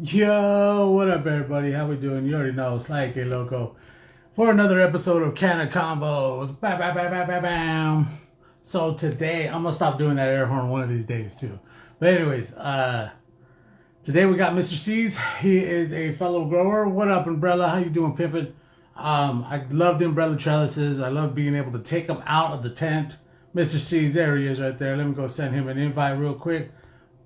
Yo, what up, everybody? How we doing? You already know it's like a loco for another episode of CannaConvos. Bam, bam, bam, bam, bam, bam. So today I'm gonna stop doing that air horn one of these days too. But anyways, today we got Mr. C's. He is a fellow grower. What up, Umbrella? How you doing, pimpin'? I love the umbrella trellises. I love being able to take them out of the tent. Mr. C's, there he is right there. Let me go send him an invite real quick.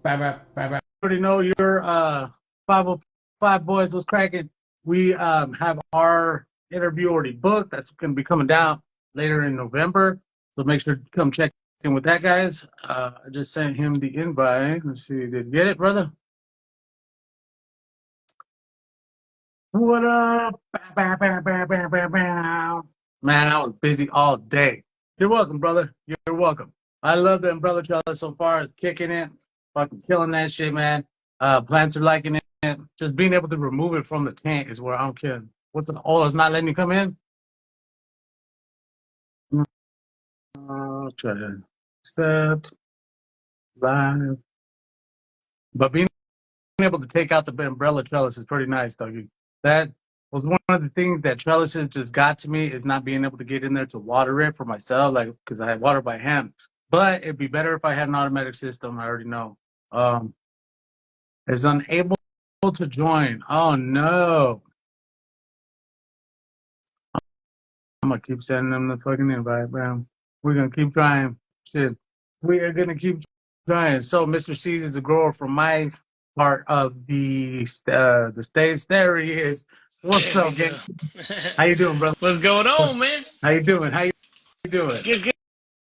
Bam, bam, bam, bam. Already know your 505 boys was cracking. We have our interview already booked. That's going to be coming down later in November. So make sure to come check in with that, guys. I just sent him the invite. Let's see. Did you get it, brother? What up? Bow, bow, bow, bow, bow, bow. Man, I was busy all day. You're welcome, brother. You're welcome. I love the umbrella trellis so far. It's kicking it. Fucking killing that shit, man. Plants are liking it. Just being able to remove it from the tank is where I'm kidding. What's the oh, it's not letting you come in? Try to accept live. But being able to take out the umbrella trellis is pretty nice, though. That was one of the things that trellises just got to me is not being able to get in there to water it for myself, like because I had water by hand. But it'd be better if I had an automatic system. I already know. Is unable to join. Oh no. I'm gonna keep sending them the fucking invite, man. We're gonna keep trying. Shit. We are gonna keep trying. So Mr. C's is a grower from my part of the states. There he is. What's There we up, go. gang? How you doing, brother? What's going on, man? How you doing? How you doing? Good, good,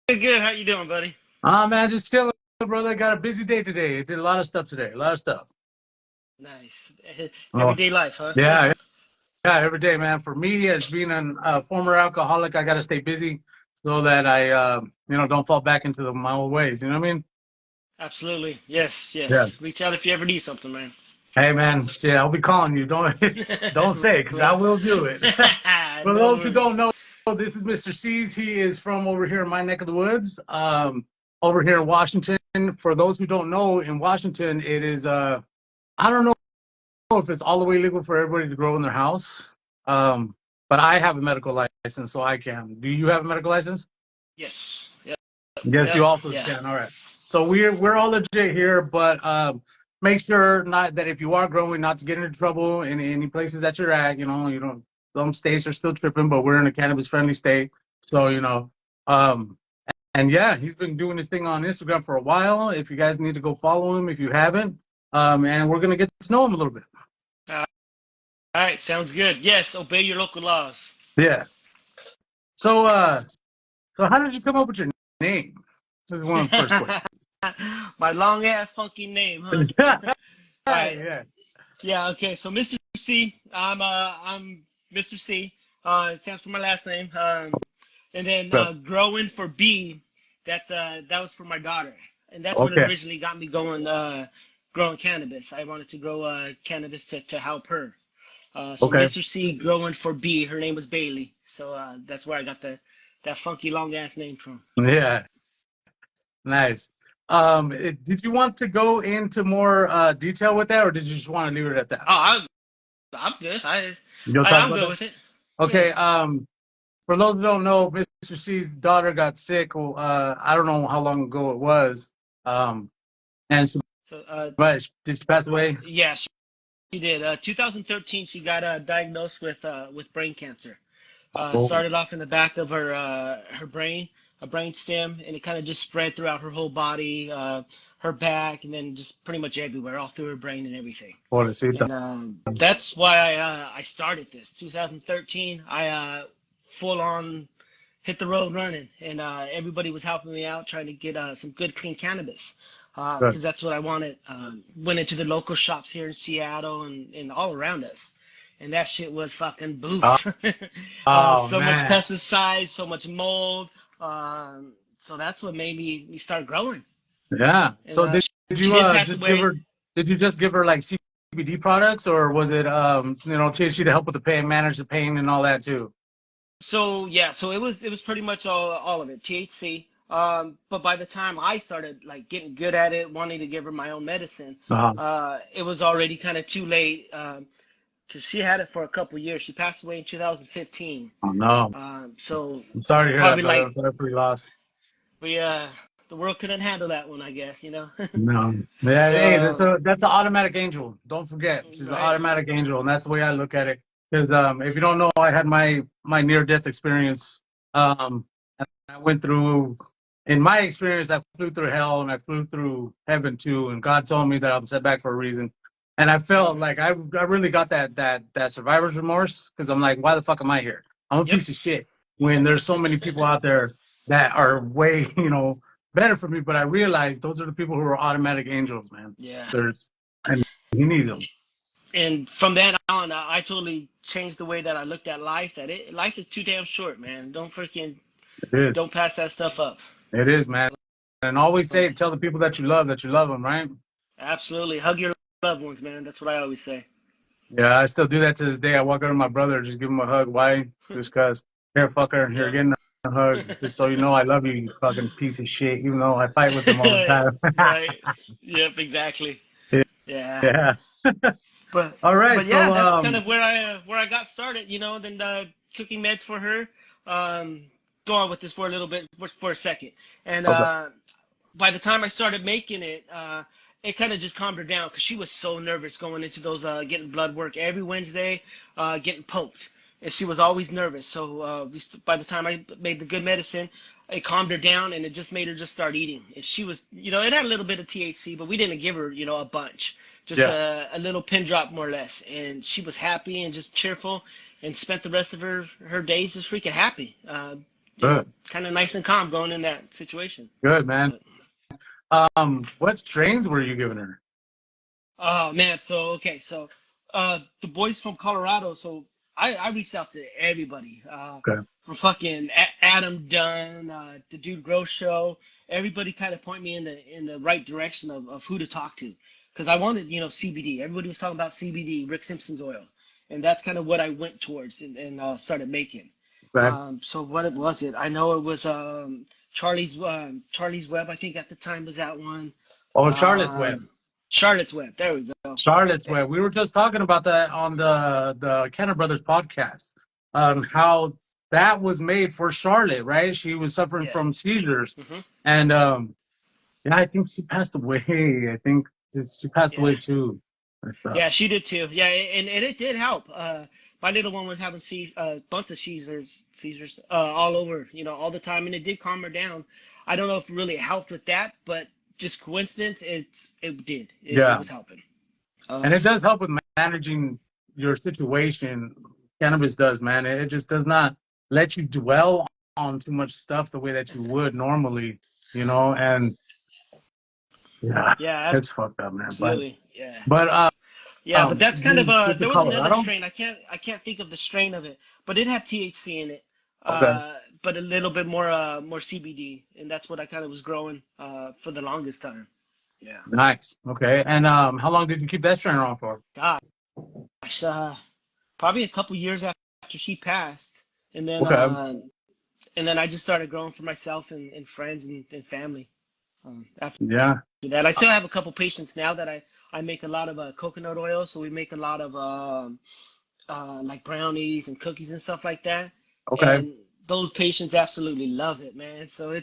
good, good. How you doing, buddy? Man, just chilling, brother. Got a busy day today. Did a lot of stuff today. A lot of stuff. Nice. Oh, Everyday life, huh? yeah, yeah, every day, man. For me, as being a former alcoholic, I gotta stay busy so that I, don't fall back into my old ways. You know what I mean? Absolutely. Yes, Yeah. yes. Reach out if you ever need something, man. Hey, man. Yeah, I'll be calling you. Don't don't say, because I will do it. For No those who don't worries. know, this is Mr. C's. He is from over here in my neck of the woods, over here in Washington. For those who don't know, in Washington, it is I don't know if it's all the way legal for everybody to grow in their house. But I have a medical license, so I can. Do you have a medical license? Yes. Yep. Yes, Yep. you also Yeah. can. All right. So we're all legit here, but make sure not that if you are growing, not to get into trouble in any places that you're at. You don't. Some states are still tripping, but we're in a cannabis-friendly state, so Um, and yeah, he's been doing his thing on Instagram for a while. If you guys need to go follow him, if you haven't, and we're gonna get to know him a little bit. All right. Sounds good. Yes. Obey your local laws. Yeah. So how did you come up with your name? This is one of the first questions. My long ass funky name, huh? All right. Yeah. Yeah, okay. So Mr. C, I'm Mr. C. It stands for my last name. And then growing for B, that was for my daughter. And that's what Okay. originally got me going growing cannabis. I wanted to grow cannabis to help her. So Okay. Mr. C growing for B, her name was Bailey. So that's where I got that funky long ass name from. Yeah. Nice. Did you want to go into more detail with that, or did you just want to leave it at that? Oh, I'm good. You don't talk I'm about good that? with it. Okay. Yeah. For those who don't know, Mr. C's daughter got sick. I don't know how long ago it was. And So did she pass away? yeah, she did. 2013, she got diagnosed with brain cancer. Oh, Started off in the back of her brain, a brain stem, and it kind of just spread throughout her whole body, her back, and then just pretty much everywhere, all through her brain and everything. pobrecita. And that's why I started this. 2013, I full on hit the road running, and everybody was helping me out, trying to get some good, clean cannabis, Good. because that's what I wanted. Went into the local shops here in Seattle and all around us, and that shit was fucking Oh, boof. oh So much man. pesticides, so much mold. So that's what made me start growing. Yeah. And So did she you did pass just give away. her? Did you just give her like CBD products, or was it THC to help with the pain, manage the pain, and all that too? So yeah, so it was pretty much all of it. THC. But by the time I started like getting good at it, wanting to give her my own medicine, Uh-huh. it was already kind of too late. Because she had it for a couple years. She passed away in 2015. Oh no. So I'm sorry to hear that, probably brother. like I'm sorry for your loss. we the world couldn't handle that one, I guess, you know. No. Yeah, hey, So that's an automatic angel. Don't forget. She's an right, automatic angel, and that's the way I look at it. Because if you don't know, I had my near death experience. And I went through in my experience, I flew through hell and I flew through heaven too, and God told me that I was set back for a reason. And I felt like I really got that survivor's remorse because I'm like, why the fuck am I here? I'm a yep, piece of shit when there's so many people out there that are way, better for me, but I realized those are the people who are automatic angels, man. yeah. And you need them. And from then on, I totally changed the way that I looked at life. Life is too damn short, man. It is. Don't pass that stuff up. It is, man. And always tell the people that you love them, right? Absolutely, hug your loved ones, man. That's what I always say. Yeah, I still do that to this day. I walk up to my brother, just give him a hug. Why? Just cause. Here, fucker, you're Yep. getting a hug. Just so you know I love you, you fucking piece of shit, even though I fight with him all the time. Right. Yep. Exactly. Yeah. Yeah. But All right. but yeah, So, that's kind of where I got started, you know. Then cooking meds for her. Go on with this for a little bit for a second, and okay. by the time I started making it, it kind of just calmed her down because she was so nervous going into those getting blood work every Wednesday, getting poked, and she was always nervous. So by the time I made the good medicine, it calmed her down and it just made her just start eating. And she was, it had a little bit of THC, but we didn't give her, a bunch, just Yeah. a little pin drop more or less. And she was happy and just cheerful, and spent the rest of her days just freaking happy. Good. Kind of nice and calm going in that situation. Good, man. What strains were you giving her? Oh man, so okay, so the boys from Colorado, so I reached out to everybody, Okay. from fucking Adam Dunn, the Dude Gross Show. Everybody kind of point me in the right direction of who to talk to, because I wanted, CBD. Everybody was talking about CBD, Rick Simpson's oil, and that's kind of what I went towards and started making. Okay. So what was it? I know it was Charlie's Web. I think at the time was that one. Oh, Charlotte's Web. Charlotte's Web. There we go. Charlotte's Web. We were just talking about that on the Kenner Brothers podcast. How that was made for Charlotte, right? She was suffering Yeah. from seizures, Hmm. and yeah, I think she passed away. I think she passed away too. Yeah, she did too. Yeah, and it did help. My little one was having bunch of seizures all over, all the time, and it did calm her down. I don't know if it really helped with that, but just coincidence, it did. It was helping. And it does help with managing your situation. Cannabis does, man. It just does not let you dwell on too much stuff the way that you would normally, and Yeah, it's fucked up, man. absolutely. Yeah. But Yeah, but that's kind of there was another Colorado? strain. I can't think of the strain of it, but it had THC in it. Okay. But a little bit more CBD, and that's what I kind of was growing for the longest time. Yeah. Nice. Okay. And how long did you keep that strain around for? Gosh, probably a couple years after she passed, and then Okay. I just started growing for myself and friends and family. After Yeah. that, I still have a couple patients now that I make a lot of coconut oil, so we make a lot of like brownies and cookies and stuff like that. Okay. And those patients absolutely love it, man. So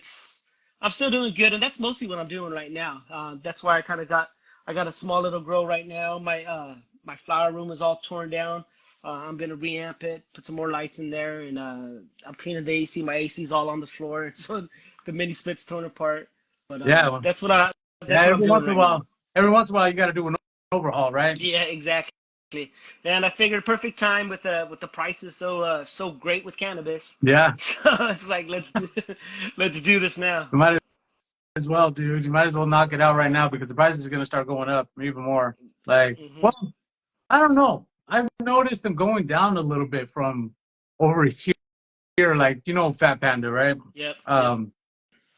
I'm still doing good, and that's mostly what I'm doing right now. That's why I got a small little grow right now. My flower room is all torn down. I'm gonna reamp it, put some more lights in there, and I'm cleaning the AC. My AC's all on the floor, so the mini split's torn apart. But Yeah. that's what I'm Every doing once in a right now. while, you got to do an overhaul, right? Yeah, exactly. And I figured perfect time with the prices so great with cannabis. Yeah. So it's like let's do this now. You might as well, dude. You might as well knock it out right now because the prices are going to start going up even more. Like, Hmm. well, I don't know. I've noticed them going down a little bit from over here, like, Fat Panda, right? Yep.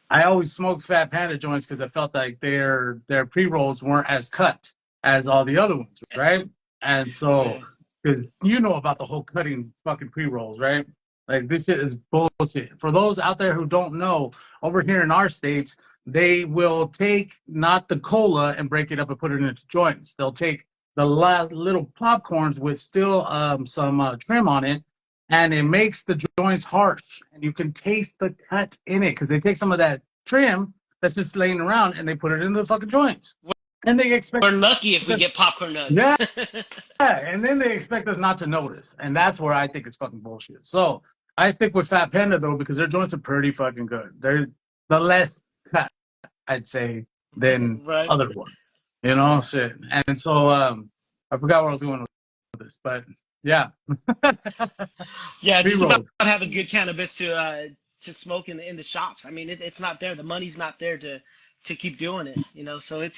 I always smoked Fat Panda joints because I felt like their pre-rolls weren't as cut as all the other ones, right? And so, Right. because you know about the whole cutting fucking pre-rolls, right? Like, this shit is bullshit. For those out there who don't know, over here in our states, they will take not the cola and break it up and put it into joints. They'll take the little popcorns with still some trim on it, and it makes the joints harsh, and you can taste the cut in it because they take some of that trim that's just laying around and they put it into the fucking joints. And they expect We're lucky if we get popcorn nugs. yeah, and then they expect us not to notice, and that's where I think it's fucking bullshit. So I stick with Fat Panda though because their joints are pretty fucking good. They're the less cut, I'd say, than Right. other ones. You know, shit. And so I forgot where I was going with this, but yeah. Yeah, just about B-rolls. having good cannabis to smoke in the shops. I mean, it's not there. The money's not there to keep doing it. You know, so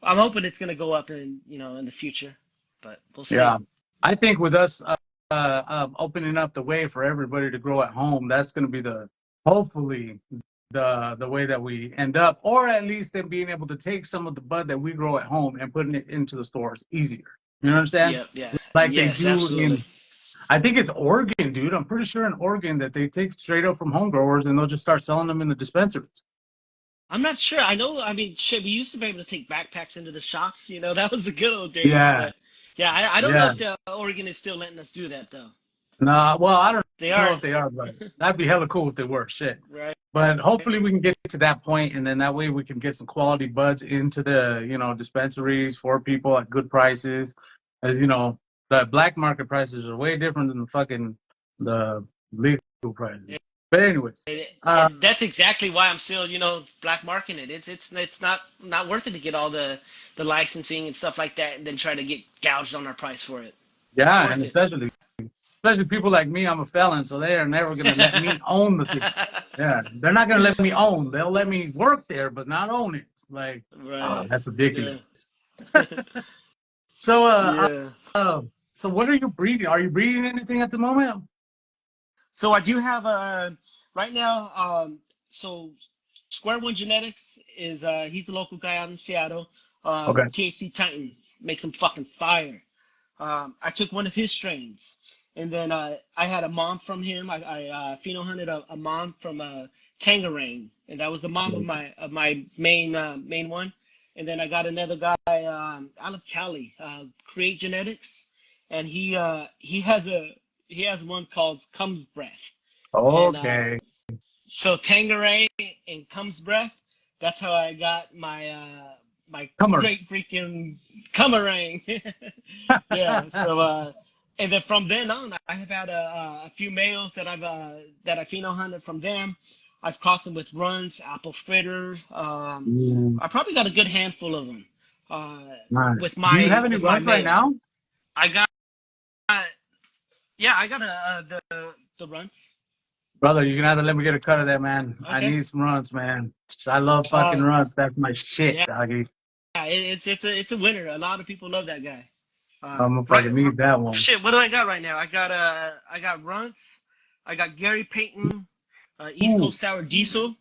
I'm hoping it's gonna go up in in the future, but we'll see. Yeah, I think with us opening up the way for everybody to grow at home, that's going to be hopefully the way that we end up, or at least them being able to take some of the bud that we grow at home and putting it into the stores easier. You know what I'm saying? Yeah, yeah, Like yes, they do absolutely. I think it's Oregon, dude. I'm pretty sure in Oregon that they take straight up from home growers and they'll just start selling them in the dispensaries. I'm not sure. I know. I mean, shit, we used to be able to take backpacks into the shops. You know, that was the good old days. Yeah, But yeah, I don't know yeah. if Oregon is still letting us do that though. Nah, well, I don't They know are, if they are, but that'd be hella cool if they were. Shit. right? But hopefully we can get to that point, and then that way we can get some quality buds into the dispensaries for people at good prices. As you know, the black market prices are way different than the legal prices. But anyways, And that's exactly why I'm still, black marketing it. It's not worth it to get all the licensing and stuff like that, and then try to get gouged on our price for it. Not yeah, worth and it. especially people like me, I'm a felon, so they are never gonna let me own the thing. Yeah, they're not gonna let me own. They'll let me work there, but not own it. Like, Right. that's Yeah. ridiculous. So, Yeah. so what are you breeding? Are you breeding anything at the moment? So I do have right now. So Square One Genetics is he's a local guy out in Seattle. Okay. THC Titan makes him fucking fire. I took one of his strains, and then I had a mom from him. I pheno hunted a mom from Tangerine, and that was the mom of my main one. And then I got another guy out of Cali, Create Genetics, and he has one called Comes Breath, and Okay. so Tangerine and Comes Breath. That's how I got my Come on. great freaking Cummerang. Yeah. So and then from then on, I have had a few males that I pheno hunted from them. I've crossed them with runs, apple fritter. I probably got a good handful of them. Nice. With Do you have my any with my runs right male, now? I got yeah, I got the runs. Brother, you're gonna have to let me get a cut of that, man. I Okay. need some runs, man. I love fucking runs. That's my shit, Yeah, doggy. it's a winner. A lot of people love that guy. I'm gonna Right. fucking need that one. Shit. What do I got right now? I got Runts. I got Gary Payton, East Ooh, Coast Sour Diesel,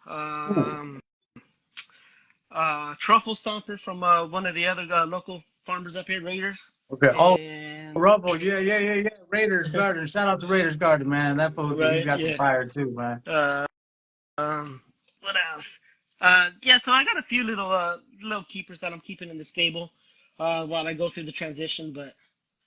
ooh. um, Truffle Stomper from one of the other local farmers up here, Raiders, Okay. Oh, and Ruffle. Yeah. Raiders Garden. Shout out to Raiders Garden, man. That fool, he's right, got some yeah. fire too, man. Uh, what else? Yeah. So I got a few little keepers that I'm keeping in the stable while I go through the transition, but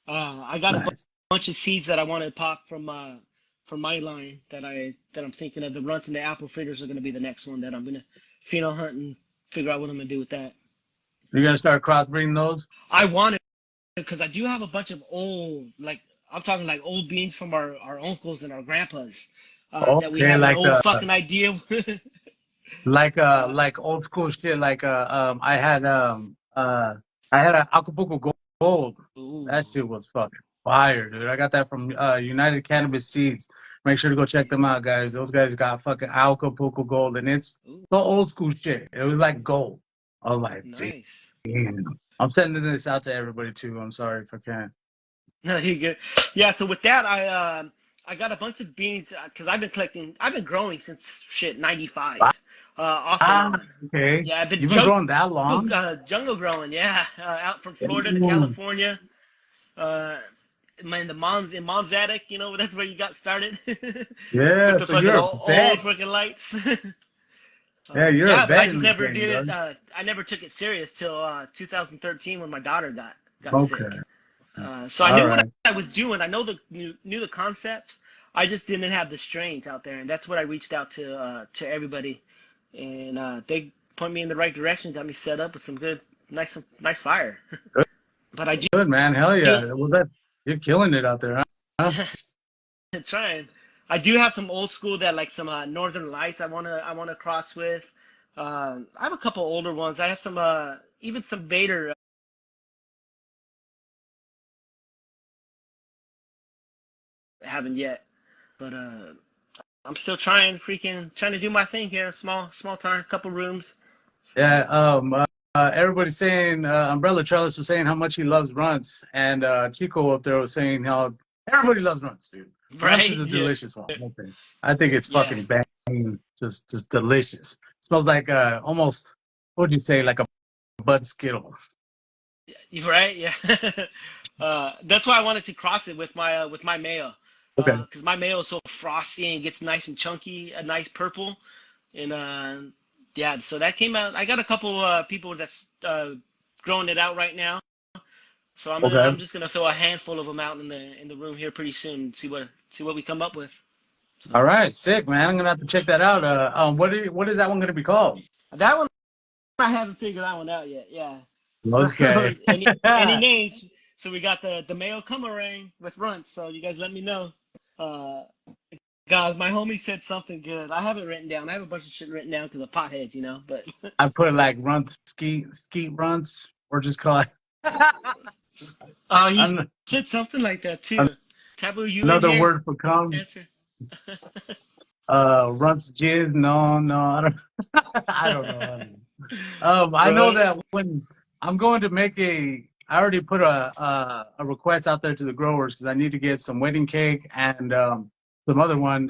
I got a Nice. bunch of seeds that I want to pop from my line that I'm thinking of. The runts and the apple fritters are gonna be the next one that I'm gonna pheno hunt and figure out what I'm gonna do with that. You're gonna start crossbreeding those? I want it because I do have a bunch of old, like I'm talking like old beans from our uncles and our grandpas that we Okay, have an old fucking idea. like old school shit. Like I had a Acapulco Gold. Ooh, That shit was fucking fire, dude. I got that from United Cannabis Seeds. Make sure to go check them out, guys. Those guys got fucking Acapulco Gold, and it's ooh, the old school shit. It was like gold. I was like, nice. damn. I'm sending this out to everybody too. I'm sorry if I can't. No, you good. Yeah, so with that, I got a bunch of beans because I've been growing since shit '95, off and Ah, on. okay. Yeah, I've been You've been growing that long? jungle growing. Yeah, out from Florida to Damn. California. Uh, in mom's attic. You know, that's where you got started with Yeah, the so fucking you're a old vet. fucking lights. Yeah, you're a Yeah, but I vet just in the never game, did it. dog. I never took it serious till 2013 when my daughter got Okay. sick. So I All knew what right. I was doing. I knew the concepts. I just didn't have the strains out there, and that's what I reached out to everybody, and they point me in the right direction, got me set up with some good, nice fire. But I Good, man. Hell do yeah. Well, you're killing it out there, huh? trying. I do have some old school that like some Northern Lights I wanna cross with. I have a couple older ones. I have some even some Vader haven't yet, but I'm still trying to do my thing here. Small time, couple rooms. Yeah. Everybody's saying Umbrella Trellis was saying how much he loves runts, and Chico up there was saying how everybody loves runts, dude. Runts is Right? a Yeah. delicious one. I think it's Yeah. fucking bang, just delicious. Smells like almost, what'd you say, like a Bud Skittle. You're right. Yeah. That's why I wanted to cross it with my mayo. Okay. Because my mayo is so frosty and gets nice and chunky, a nice purple. And yeah, so that came out. I got a couple people that's growing it out right now. So Okay. I'm just gonna throw a handful of them out in the room here pretty soon and see what we come up with. So All right. Sick, man. I'm gonna have to check that out. What is that one gonna be called? that one I haven't figured that one out yet. Yeah. So Okay. any names? So we got the Mayo Kumarang with runts. So you guys let me know. Uh, Guys, my homie said something good. I have it written down. I have a bunch of shit written down because of potheads, you know. But I put like runts, skeet runts, or just call it he an- said something like that too. Taboo, you in another here? word for cum. Answer. Runts jizz. No, I don't. I don't know. I know Right. that when I'm going to make I already put a request out there to the growers because I need to get some wedding cake and some other one.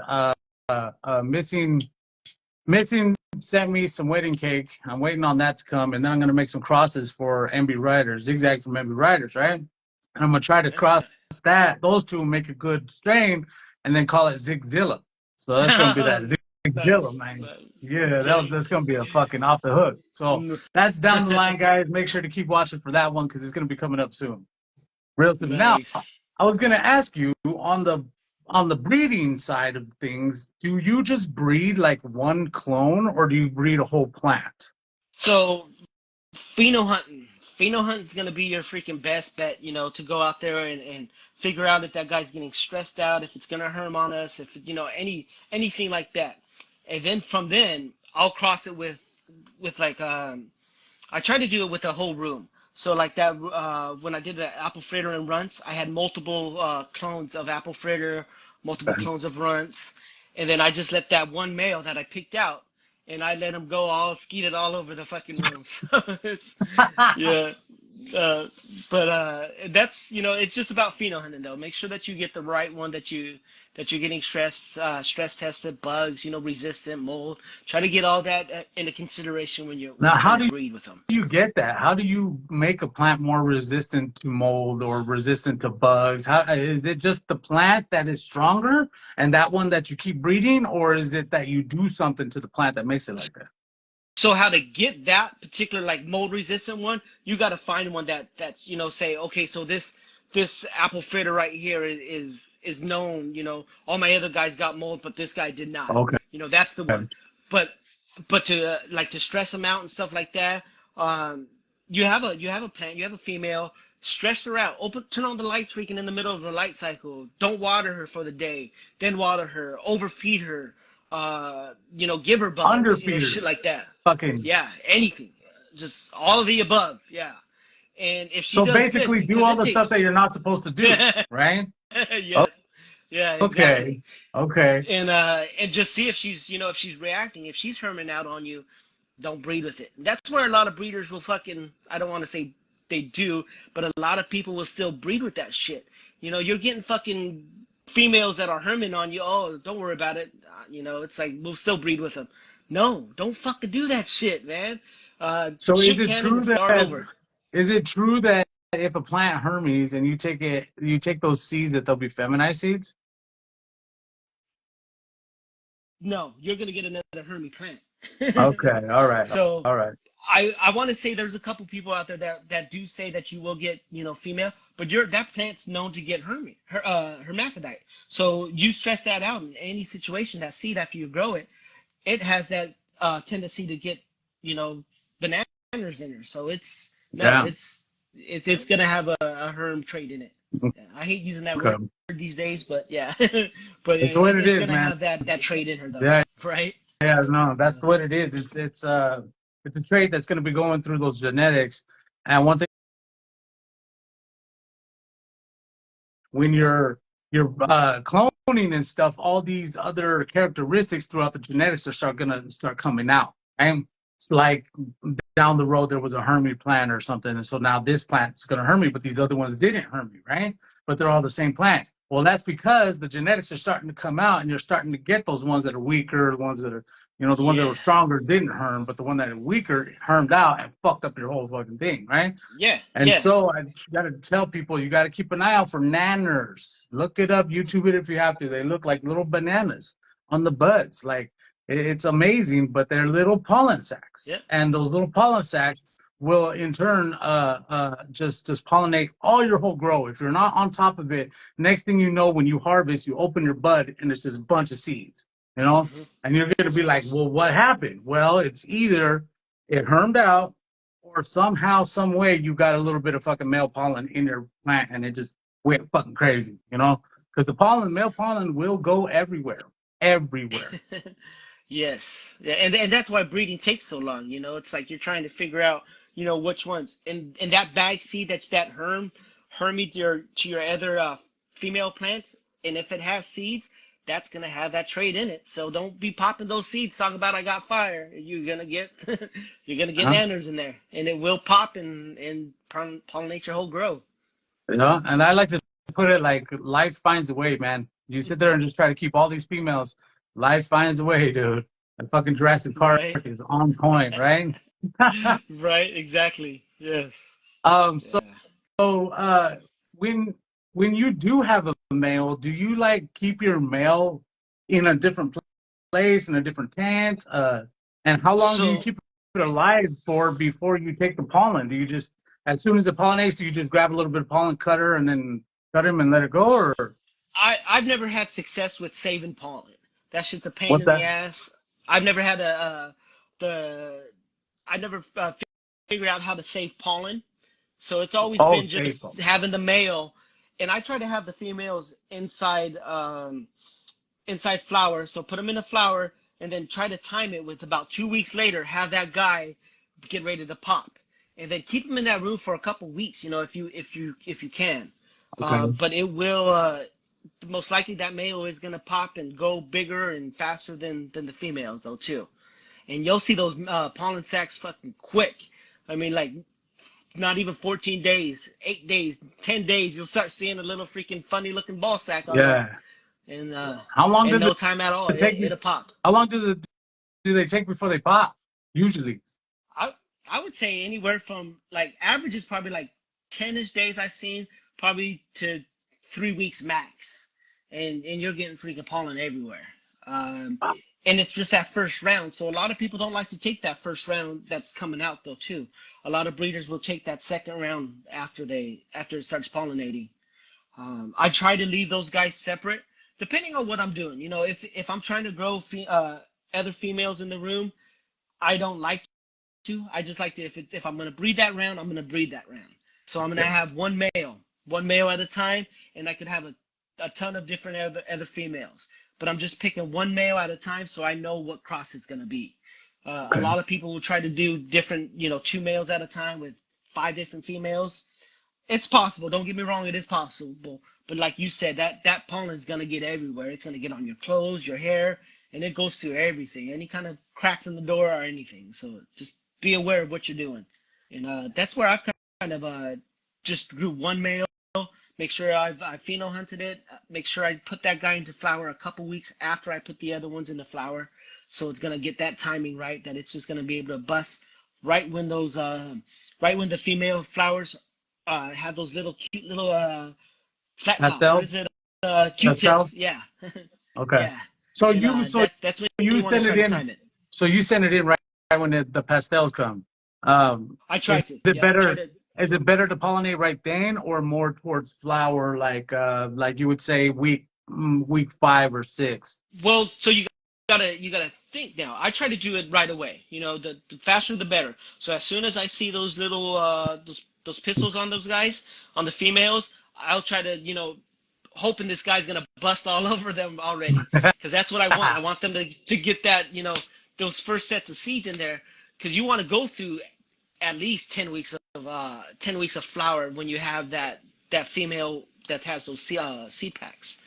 Missing sent me some wedding cake. I'm waiting on that to come, and then I'm gonna make some crosses for MB Riders, zigzag from MB Riders, right? And I'm gonna try to cross those two, make a good strain, and then call it Zigzilla. So that's gonna be that Zigzilla, Nice. man. Yeah, Okay. that's gonna be a fucking off the hook. So that's down the line, guys. Make sure to keep watching for that one because it's gonna be coming up soon. Real soon. Now, Nice. I was gonna ask you on the breeding side of things, do you just breed like one clone or do you breed a whole plant? So pheno hunting. Pheno hunting is gonna be your freaking best bet, you know, to go out there and figure out if that guy's getting stressed out, if it's gonna harm on us, if you know anything like that. And then from then I'll cross it with like I tried to do it with a whole room. So like that when I did the apple fritter and runts, I had multiple clones of apple fritter, multiple clones of runts, and then I just let that one male that I picked out, and I let him go all skeeted all over the fucking room. So it's yeah. Uh, but that's it's just about pheno hunting though. Make sure that you get the right one that you're getting stress tested, bugs, resistant, mold. Try to get all that into consideration when Now, you're trying how to do breed with them. you get that? How do you make a plant more resistant to mold or resistant to bugs? How is it just the plant that is stronger and that one that you keep breeding, or is it that you do something to the plant that makes it like that? So how to get that particular like mold resistant one, you got to find one that's say okay, so this apple fritter right here is known, all my other guys got mold but this guy did not. Okay. That's the one. But to like to stress them out and stuff like that, um you have a plant, you have a female, stress her out, turn on the lights freaking in the middle of the light cycle, don't water her for the day, then water her, overfeed her, give her bugs, Underfeeder. shit like that. Fucking. Yeah, anything. Just all of the above. Yeah. And if she So does good, basically, do because all it the stuff takes. that you're not supposed to do, right? Yes. Yeah, Okay. exactly. Okay. And just see if she's reacting. If she's herming out on you, don't breed with it. That's where a lot of breeders will fucking, I don't want to say they do, but a lot of people will still breed with that shit. You're getting fucking females that are herming on you. Oh, don't worry about it. It's like we'll still breed with them. No, don't fucking do that shit, man. So Shit cannon and start over. is it true that if a plant Hermes and you take those seeds that they'll be feminized seeds? No, you're gonna get another Hermie plant. Okay, all right, So all right. I want to say there's a couple people out there that do say that you will get, female, but that plant's known to get hermaphrodite. So you stress that out in any situation. That seed, after you grow it, it has that tendency to get, bananas in her. So Yeah. it's gonna have a herm trait in it. Yeah, I hate using that word Okay. these days, but yeah, but It's the way it it's is, gonna man. have that trait in her though, Yeah, right? yeah, no, that's Yeah. what it is. It's a trait that's going to be going through those genetics. And one thing, when you're cloning and stuff, all these other characteristics throughout the genetics are gonna start coming out. And it's like down the road there was a Hermie plant or something, and so now this plant's gonna Hermie, but these other ones didn't Hermie, right? But they're all the same plant. Well, that's because the genetics are starting to come out, and you're starting to get those ones that are weaker, the ones that are, the ones that Yeah. were stronger didn't Herm, but the one that are weaker Hermed out and fucked up your whole fucking thing, right? Yeah. And Yeah. so I got to tell people, you got to keep an eye out for nanners. Look it up, YouTube it if you have to. They look like little bananas on the buds. Like it's amazing, but they're little pollen sacs. Yeah. And those little pollen sacs will in turn just pollinate all your whole grow. If you're not on top of it, next thing you know, when you harvest, you open your bud and it's just a bunch of seeds, Mm-hmm. and you're going to be like, well, what happened? Well, it's either it hermed out, or somehow, some way, you got a little bit of fucking male pollen in your plant, and it just went fucking crazy, because the male pollen, will go everywhere, everywhere. Yes. Yeah, and that's why breeding takes so long. It's like you're trying to figure out, which ones. And that bag seed that's that hermie to your other female plants, and if it has seeds, that's gonna have that trait in it. So don't be popping those seeds. Talk about I got fire. You're gonna get you're gonna get Uh-huh. nanners in there, and it will pop and pollinate your whole grow. And I like to put it like life finds a way, man. You sit there and just try to keep all these females. Life finds a way, dude. And fucking Jurassic Park Right. is on point, right? Right. Exactly. Yes. So Yeah. when you do have a male, do you like keep your male in a different place, in a different tent? And how long do you So keep it alive for before you take the pollen? Do you just, as soon as it pollinates, do you just grab a little bit of pollen cutter and then cut him and let it go, or I've never had success with saving pollen. That shit's a pain what's in the that? ass. I've never had the I never figured out how to save pollen. So it's always Oh, been safe. just having the male, and I try to have the females inside flower. So put them in a flower, and then try to time it with about 2 weeks later. Have that guy get ready to pop, and then keep them in that room for a couple weeks. If you can. Okay. But it will most likely that male is gonna pop and go bigger and faster than the females though too. And you'll see those pollen sacs fucking quick. I mean, like not even 14 days, 8 days, 10 days, you'll start seeing a little freaking funny looking ball sack on there. Yeah. And How long in does no time at all, it take? it'll pop. How long do they take before they pop? Usually. I I would say anywhere from like average is probably like 10ish days I've seen, probably to 3 weeks max. And you're getting freaking pollen everywhere. Um, and it's just that first round. So a lot of people don't like to take that first round that's coming out though too. A lot of breeders will take that second round after it starts pollinating. I try to leave those guys separate, depending on what I'm doing. If I'm trying to grow other females in the room, I don't like to. I just like to, if I'm gonna breed that round, I'm gonna breed that round. So I'm gonna have one male at a time, and I could have a ton of different other females. But I'm just picking one male at a time, so I know what cross it's gonna be. A Okay. lot of people will try to do different, two males at a time with 5 different females. It's possible. Don't get me wrong. It is possible. But like you said, that pollen is gonna get everywhere. It's gonna get on your clothes, your hair, and it goes through everything. Any kind of cracks in the door or anything. So just be aware of what you're doing. And that's where I've kind of just grew one male. Make sure I pheno hunted it. Make sure I put that guy into flower a couple weeks after I put the other ones into flower. So it's gonna get that timing right. That it's just gonna be able to bust right when the female flowers have those little cute little flat top. What Pastel? is it? Pastel? Q-tips. Yeah, Okay. yeah. So And that's when you you want to send it try to in. time it. So you send it in right when the pastels come. I Is try to. it Yep. Try better? to. Is it better to pollinate right then, or more towards flower, like you would say week 5 or 6? Well, so you gotta think now. I try to do it right away. You know, the faster the better. So as soon as I see those little those pistols on those guys, on the females, I'll try to, hoping this guy's gonna bust all over them already, because that's what I want. I want them to get that, those first sets of seeds in there, because you want to go through at least 10 weeks of flower when you have that female that has those seed packs,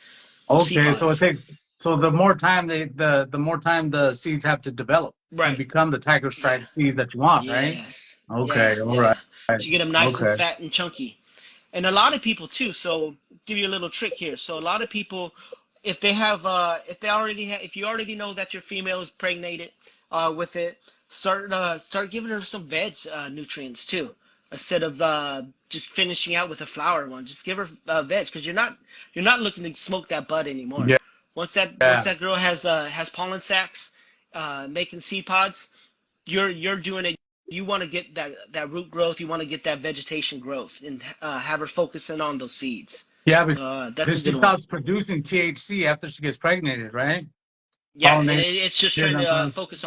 those seed Okay, so it pods. takes so the more time the more time the seeds have to develop and Right. become the tiger Yeah. stripe seeds that you want, right? Yes. Yeah. Okay, all Yeah. right. So you get them nice and Okay. fat and chunky. And a lot of people too. So give you a little trick here. So a lot of people, if they have, if you already know that your female is pregnated, with it, start giving her some veg nutrients too, instead of just finishing out with a flower one. Just give her veg, because you're not looking to smoke that bud anymore. Yeah. Once that girl has pollen sacs, making seed pods, you're doing it. You want to get that root growth. You want to get that vegetation growth, and have her focusing on those seeds. Yeah, That's a because she good one. stops producing THC after she gets pregnated, right? Yeah, and Pollinate. it's just trying to focus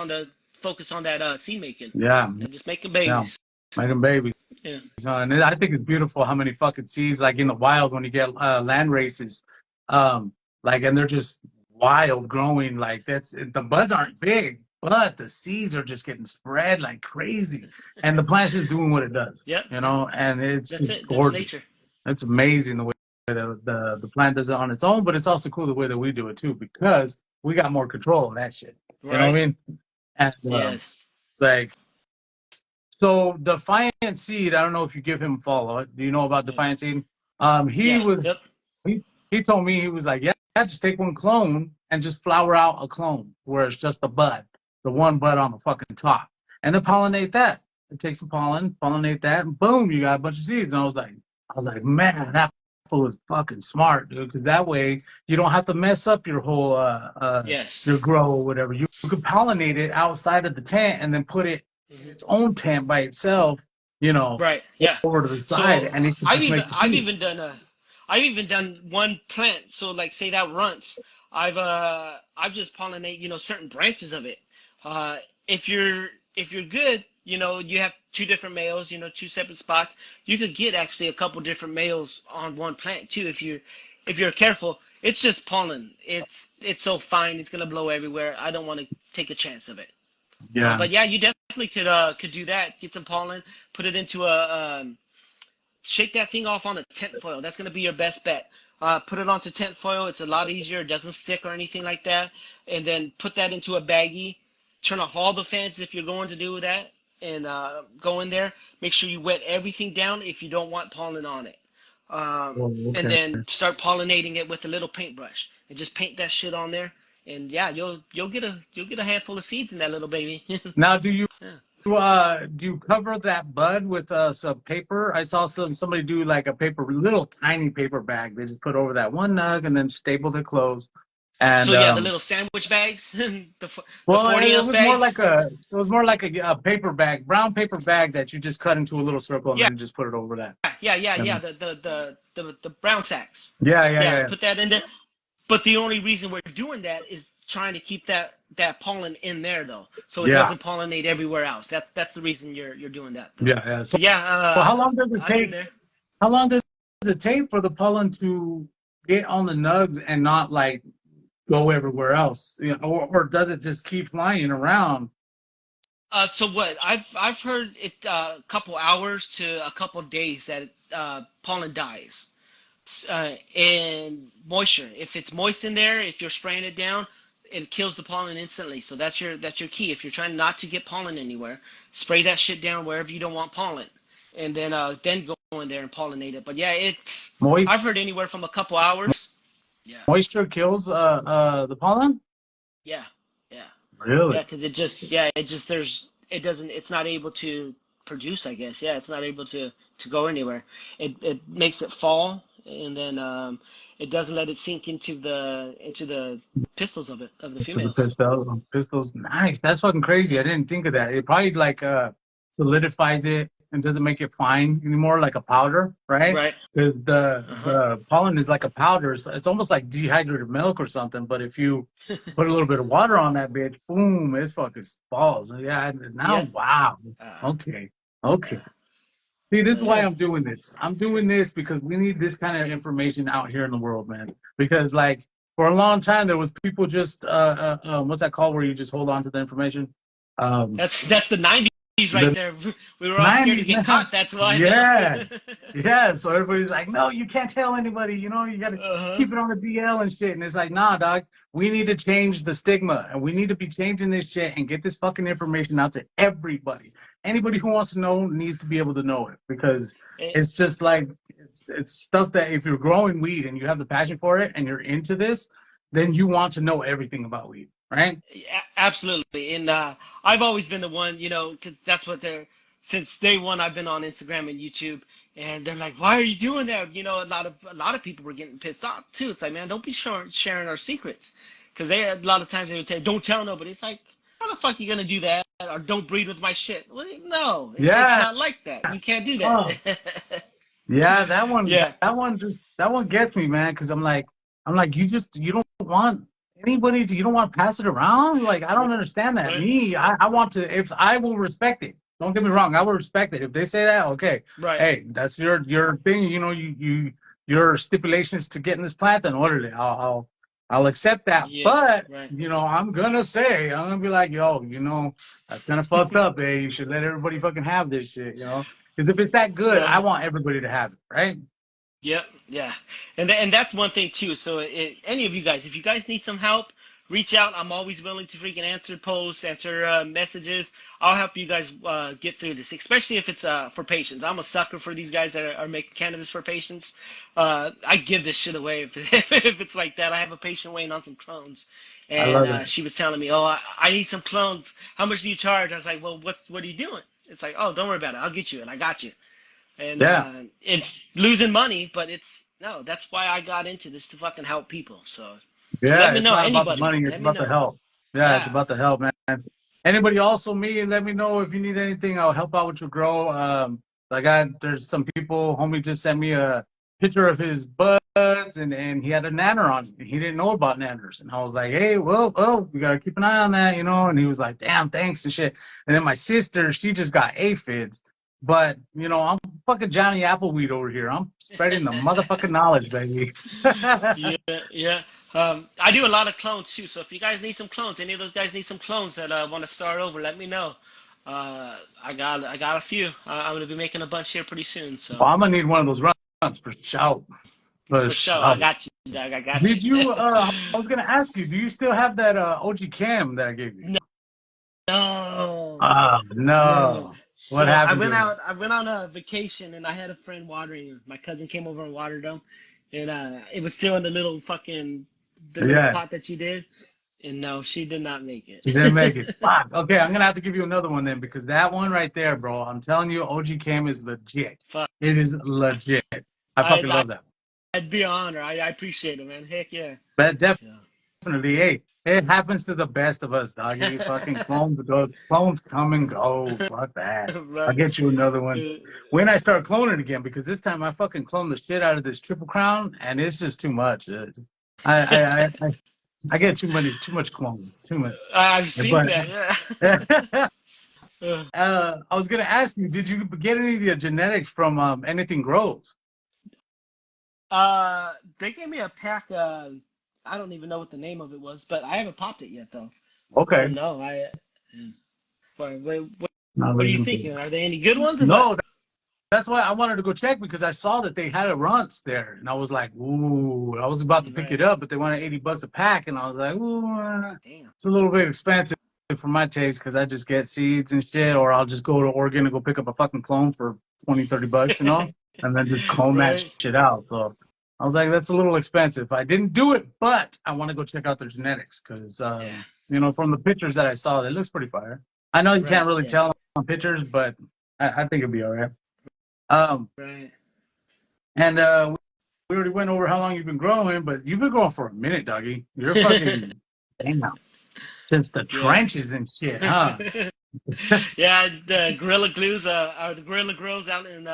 on that seed making, Yeah, and just making yeah. babies. Making babies. Yeah. And I think it's beautiful how many fucking seeds, like in the wild, when you get land races, um, and they're just wild growing. Like the buds aren't big, but the seeds are just getting spread like crazy, and the plant's just doing what it does, Yep. and it's That's just it. That's gorgeous. nature. It's amazing the way the plant does it on its own, but it's also cool the way that we do it too, because we got more control of that shit. You know what Right. I mean? And Yes. like. So Defiant Seed, I don't know if you give him a follow. Do you know about Yeah. Defiant Seed? He Yeah. was Yep. he told me, he was like, yeah, just take one clone and just flower out a clone where it's just a bud, the one bud on the fucking top, and then pollinate that. And take some pollen, pollinate that, and boom, you got a bunch of seeds. And I was like, man, that fool is fucking smart, dude, because that way you don't have to mess up your whole Yes. your grow or whatever. You could pollinate it outside of the tent and then put it in its own tent by itself, Right. Yeah. over to the side, So and it could I've just even make the I've seed. even done one plant. So like say that runts, I've just pollinate, certain branches of it. Uh, if you're good, you have two different males, two separate spots. You could get actually a couple different males on one plant too if you're careful. It's just pollen. It's so fine. It's gonna blow everywhere. I don't want to take a chance of it. Yeah. But yeah, you definitely could do that. Get some pollen, put it into shake that thing off on a tent foil. That's gonna be your best bet. Put it onto tent foil. It's a lot easier. It doesn't stick or anything like that. And then put that into a baggie. Turn off all the fans if you're going to do that, and go in there. Make sure you wet everything down if you don't want pollen on it. Oh, And okay. then start pollinating it with a little paintbrush, and just paint that shit on there. And yeah, you'll get a handful of seeds in that little baby. Now, do you Yeah. do you cover that bud with some paper? I saw somebody do like a little tiny paper bag. They just put over that one nug and then stapled it closed. So And yeah, the little sandwich bags, the well, 40 it ounce was more bags. like a paper bag, brown paper bag that you just cut into a little circle and Yeah, then you just put it over that. yeah. And The brown sacks. yeah, yeah, Yeah, yeah, put that in there. But the only reason we're doing that is trying to keep that pollen in there though, so it yeah, doesn't pollinate everywhere else. That's the reason you're doing that though. yeah, yeah. So, But yeah, well, how long does it I've been take? there. How long does it take for the pollen to get on the nugs and not like go everywhere else? Or does it just keep flying around? So what I've heard it a couple hours to a couple days that pollen dies. And moisture. If it's moist in there, if you're spraying it down, it kills the pollen instantly. So that's your key. If you're trying not to get pollen anywhere, spray that shit down wherever you don't want pollen, and then go in there and pollinate it. But yeah, Moist I've heard anywhere from a couple hours. Yeah, moisture kills the pollen? yeah, yeah, Really? yeah. Because it just it's not able to produce. I guess, yeah, it's not able to to go anywhere. It makes it fall, and then it doesn't let it sink into the pistols of the To the females. pistols. Nice. That's fucking crazy. I didn't think of that. It probably like solidifies it and doesn't make it fine anymore, like a powder, right? Right. Because Uh-huh. the pollen is like a powder. So it's almost like dehydrated milk or something. But if you put a little bit of water on that bitch, boom, it fucking falls. Yeah. Now, Yeah. wow. Uh, Okay. Okay. yeah. See, this is why Yeah. I'm doing this. I'm doing this because we need this kind of information out here in the world, man. Because like for a long time there was people just what's that called where you just hold on to the information? Um, That's the 90s right the there. We were all scared to 90s, get man. caught. That's why. Yeah. Yeah. So everybody's like, no, you can't tell anybody, you gotta Uh-huh. keep it on the DL and shit. And it's like, nah, dog, we need to change the stigma and we need to be changing this shit and get this fucking information out to everybody. Anybody who wants to know needs to be able to know it because Eh, it's just like it's stuff that if you're growing weed and you have the passion for it and you're into this, then you want to know everything about weed, right? yeah, absolutely. And I've always been the one, because that's what they're, since day one, I've been on Instagram and YouTube, and they're like, "Why are you doing that?" A lot of people were getting pissed off too. It's like, man, don't be sharing our secrets, because a lot of times they would say, "Don't tell nobody." It's like, how the fuck you gonna do that? Or don't breed with my shit? Well, no, it's Yeah. not like that. You can't do Oh, that. yeah, that one, Yeah. that one gets me, man, because I'm like, you don't want anybody to, you don't want to pass it around. Like, I don't understand that. Right. Me, I want to, if I will respect it. Don't get me wrong, I will respect it. If they say that, okay, Right. hey, that's your thing. Your stipulations to getting this plant, then order it. I'll accept that. Yeah. But Right. I'm gonna be like, yo, that's kind of fucked up, eh? You should let everybody fucking have this shit. Because if it's that good, I Right. want everybody to have it, right? Yep, yeah, and that's one thing too. So any of you guys, if you guys need some help, reach out. I'm always willing to freaking answer posts, answer messages. I'll help you guys get through this, especially if it's for patients. I'm a sucker for these guys that are making cannabis for patients. I give this shit away if if it's like that. I have a patient waiting on some clones, I and love it. she was telling me, "Oh, I need some clones. How much do you charge?" I was like, "Well, what are you doing?" It's like, "Oh, don't worry about it. I'll get you, and I got you." And Yeah, it's losing money, but it's no. That's why I got into this to fucking help people. So let yeah. me It's know. not about the Anybody, money; it's let me about the know. help. Yeah, it's Yeah. about the help, man. Anybody also me, let me know if you need anything. I'll help out with your grow. There's some people. Homie just sent me a picture of his buds, and he had a nanner on it. He didn't know about nanners, and I was like, hey, well, we gotta keep an eye on that. And he was like, damn, thanks and shit. And then my sister, she just got aphids. But I'm fucking Johnny Appleweed over here. I'm spreading the motherfucking knowledge, baby. Yeah, yeah. I do a lot of clones too. So if you guys need some clones, any of those guys need some clones that want to start over, let me know. I got a few. I'm gonna be making a bunch here pretty soon. So Well, I'm gonna need one of those runs for sure. For for sure, I sure. got you, Doug. I got Did you. you? I was gonna ask you. Do you still have that OG cam that I gave you? No, no. No. What So I happened went to it? out. I went on a vacation, and I had a friend watering him. My cousin came over and watered them, and it was still in the little Yeah, pot that she did. And no, she did not make it. she didn't make it. Fuck. Okay, I'm gonna have to give you another one then because that one right there, bro. I'm telling you, OG cam is legit. Fuck. It is legit. I I, fucking I love that. I'd be an honor. I appreciate it, man. Heck yeah. But So. definitely, hey, it happens to the best of us, doggy. Fucking clones come and go. Fuck that. I'll Right. get you another one Uh, when I start cloning again because this time I fucking cloned the shit out of this triple crown and it's just too much. I I I, I I get too much clones, too much. I've seen But that. Yeah. Uh, I was gonna ask you, did you get any of the genetics from Anything Grows? they gave me a pack. I don't even know what the name of it was, but I haven't popped it yet though. So Okay. no, I. What Not are you losing. thinking? Are they any good ones or what? No, that's why I wanted to go check because I saw that they had a runts there, and I was like, "Ooh!" I was about to pick Right. it up, but they wanted $80 a pack, and I was like, "Ooh, Damn. it's a little bit expensive for my taste because I just get seeds and shit, or I'll just go to Oregon and go pick up a fucking clone for $20-30, and then just clone that Right. shit out." So I was like, "That's a little expensive." I didn't do it, but I want to go check out their genetics because, Yeah. from the pictures that I saw, it looks pretty fire. I know you can't Right. really Yeah. tell on pictures, but I think it'd be all right. Right. And we already went over how long you've been growing, but you've been growing for a minute, doggy. You're fucking damn since the Yeah. trenches and shit, huh? Yeah, the Gorilla Glues, or the Gorilla Grows out in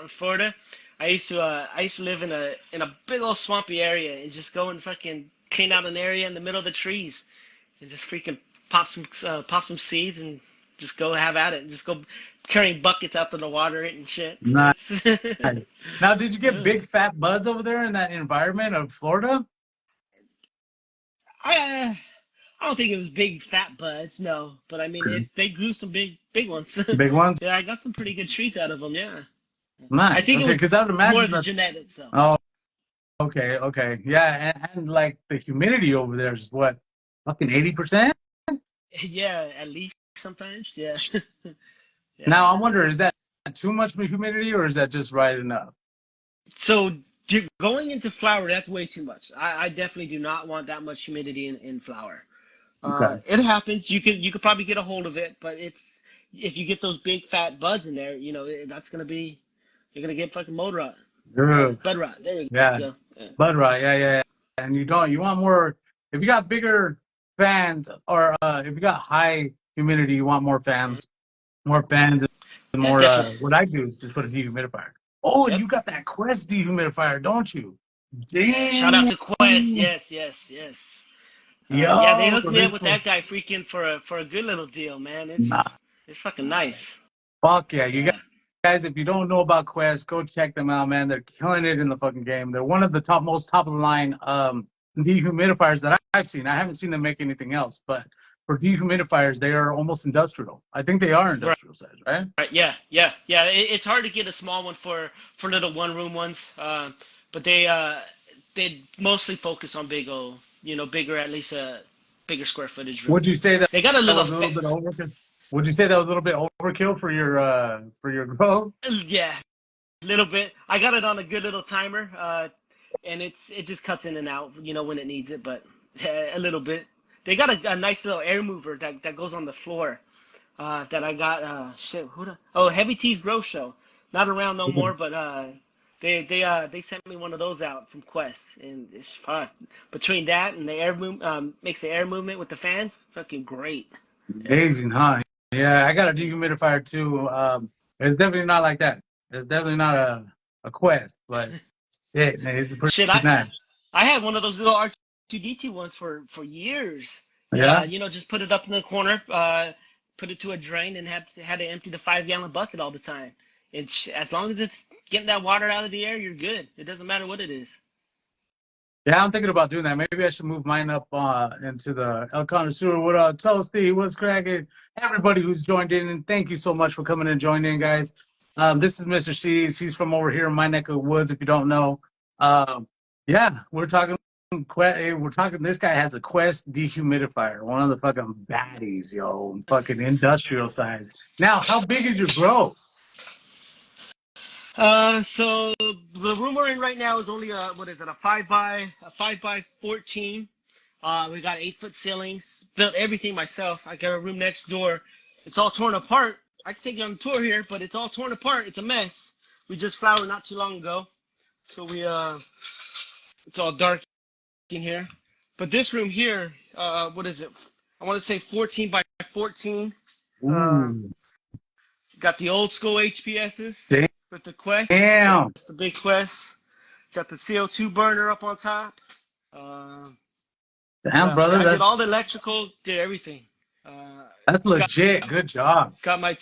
Florida. I used to live in a big old swampy area and just go and fucking clean out an area in the middle of the trees and just freaking pop some seeds and just go have at it and just go carrying buckets out to the water it and shit. Nice. Now, did you get big fat buds over there in that environment of Florida? I I don't think it was big fat buds, no, but I mean they grew some big ones. Big ones? Yeah, I got some pretty good trees out of them. Yeah, I Nice. think it Okay, was because I would more imagine the that. genetics though. Oh, okay. Yeah, and like the humidity over there is what, fucking 80%? Yeah, at least sometimes. Yeah. Now, I Yeah. wonder, is that too much humidity or is that just right enough? So going into flower, that's way too much. I definitely do not want that much humidity in flower. Okay. It happens. You could probably get a hold of it, but it's if you get those big fat buds in there, that's gonna be you're gonna get fucking mold rot, Ugh. bud rot. There you Yeah. go. Yeah. Bud right, yeah. And you want more, if you got bigger fans or if you got high humidity, you want more fans and Yeah, more, definitely. what I do is just put a dehumidifier. Oh, and Yep. you got that Quest dehumidifier, don't you? Shout out Damn. to Quest. Yes. Yeah, they Yo, hooked me up with that guy freaking for a good little deal, man. nah, It's fucking nice. fuck yeah. You Yeah. guys, if you don't know about Quest, go check them out, man. They're killing it in the fucking game. They're one of the most top of the line dehumidifiers that I've seen. I haven't seen them make anything else, but for dehumidifiers, they are almost industrial. I think they are Right. industrial size, right? Right. Yeah. It's hard to get a small one for little one room ones. But they mostly focus on bigger at least a bigger square footage room. Would you say that They got a that little was a little bit overkill? Would you say that was a little bit overkill for your growth? yeah, a little bit. I got it on a good little timer, and it just cuts in and out, when it needs it, but a little bit. They got a nice little air mover that goes on the floor. That I got. Heavy T's Grow Show. Not around no more, but they sent me one of those out from Quest, and it's fun. Between that and the makes the air movement with the fans, fucking great. Amazing, huh? Yeah, I got a dehumidifier too. It's definitely not like that. It's definitely not a Quest, but shit, man, it's pretty Shit, nice. I had one of those little R2D2 ones for years. Yeah. Just put it up in the corner, put it to a drain, and had to empty the 5-gallon bucket all the time. As long as it's getting that water out of the air, you're good. It doesn't matter what it is. Yeah, I'm thinking about doing that. Maybe I should move mine up into the El Connoisseur. What up, Toasty? What's cracking? Everybody who's joined in, and thank you so much for coming and joining in, guys. This is Mr. C. He's from over here in my neck of the woods, if you don't know. Yeah, we're talking. This guy has a Quest dehumidifier, one of the fucking baddies, yo, fucking industrial size. Now, how big is your grow? So the room we're in right now is only a 5 by 14. We got 8-foot ceilings. Built everything myself. I got a room next door. It's all torn apart. I can take you on a tour here, but it's all torn apart. It's a mess. We just flowered not too long ago, so it's all dark in here. But this room here, what is it? I want to say 14 by 14. Got the old school HPSs. Damn. With the Quest. Damn. It's the big Quest. Got the CO2 burner up on top. Damn, So brother. I did all the electrical, did everything. That's legit. Good job. Got my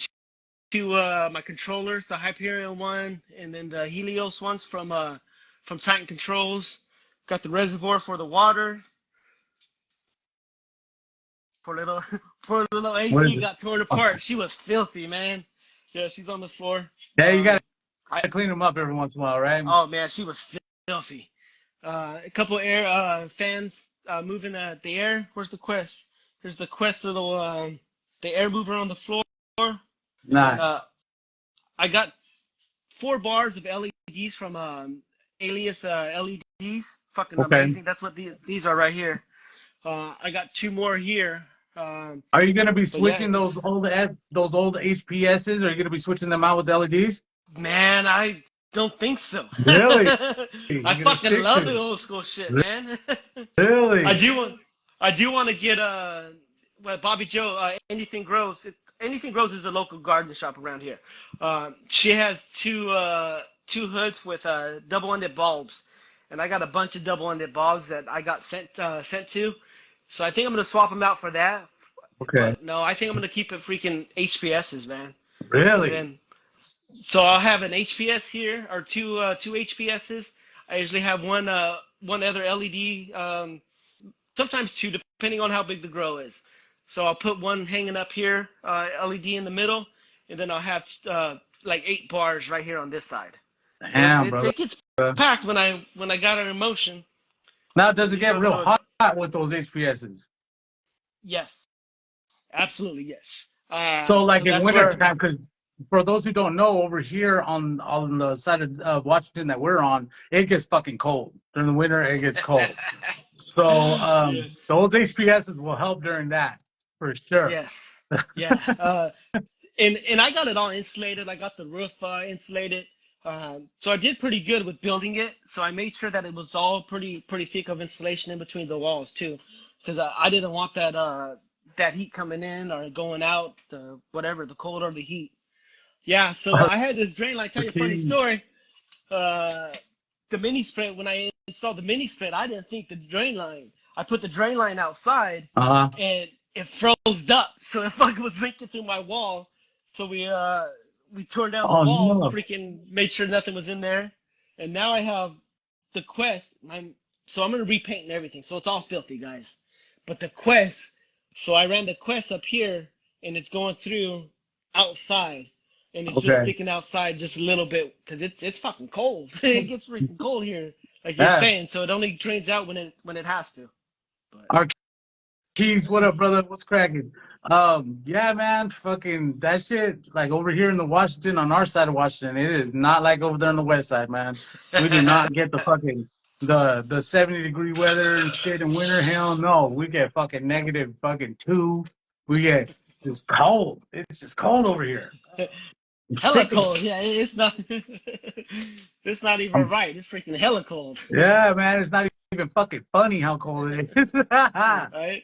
my controllers, the Hyperion one, and then the Helios ones from Titan Controls. Got the reservoir for the water. Poor little AC got torn apart. She was filthy, man. Yeah, she's on the floor. Yeah, you gotta clean them up every once in a while, right? Oh man, she was filthy. A couple air fans moving the air. Where's the Quest? Here's the Quest little the air mover on the floor. Nice. I got 4 bars of LEDs from Alias LEDs. Fucking amazing. That's what these are right here. I got 2 more here. Are you gonna be switching those old HPSs? Are you gonna be switching them out with LEDs? Man, I don't think so. Really? I You're gonna fucking stick love to the it? old school shit, man. I Really? do want, I do want to get well, Bobby Joe. Anything grows. Anything grows is a local garden shop around here. She has two hoods with double-ended bulbs, and I got a bunch of double-ended bulbs that I got sent to. So I think I'm gonna swap them out for that. Okay. But no, I think I'm gonna keep it freaking HPSs, man. And Really? then so I'll have an HPS here or two HPSs. I usually have one other LED, sometimes two, depending on how big the grow is. So I'll put one hanging up here, LED in the middle, and then I'll have like 8 bars right here on this side. So Damn, brother. it gets packed when I got it in motion. Now, does it You get go real to hot with those HPSs? yes, absolutely yes. So, like So in that's winter where time, because for those who don't know, over here on the side of Washington that we're on, it gets fucking cold. During the winter, it gets cold. So, yeah. those HPSs will help during that for sure. Yes. Yeah. And I got it all insulated. I got the roof insulated. So I did pretty good with building it. So I made sure that it was all pretty thick of insulation in between the walls too, because I didn't want that heat coming in or going out, the whatever, the cold or the heat. Yeah. So I had this drain line. Tell you a funny Okay. story. Uh, the mini split, when I installed the mini split, I didn't think the drain line. I put the drain line outside, Uh-huh. and it froze up, so it fucking was leaking through my wall. So we tore down the Oh wall, no. freaking made sure nothing was in there, and now I have the Quest. So I'm gonna repaint and everything, so it's all filthy, guys. But the Quest, so I ran the Quest up here, and it's going through outside, and it's just Okay. sticking outside just a little bit because it's fucking cold. It gets freaking cold here, like you're Yeah. saying. So it only drains out when it has to. But Our Keys, what up, brother? What's cracking? Yeah, man, fucking that shit. Like over here in the Washington, on our side of Washington, it is not like over there on the west side, man. We do not get the fucking the 70-degree weather and shit in winter. Hell no, we get fucking negative fucking 2. We get just cold. It's just cold over here. I'm hella sick of. cold. Yeah, it's not. It's not even right. It's freaking hella cold. Yeah, man, it's not even fucking funny how cold it is. Right?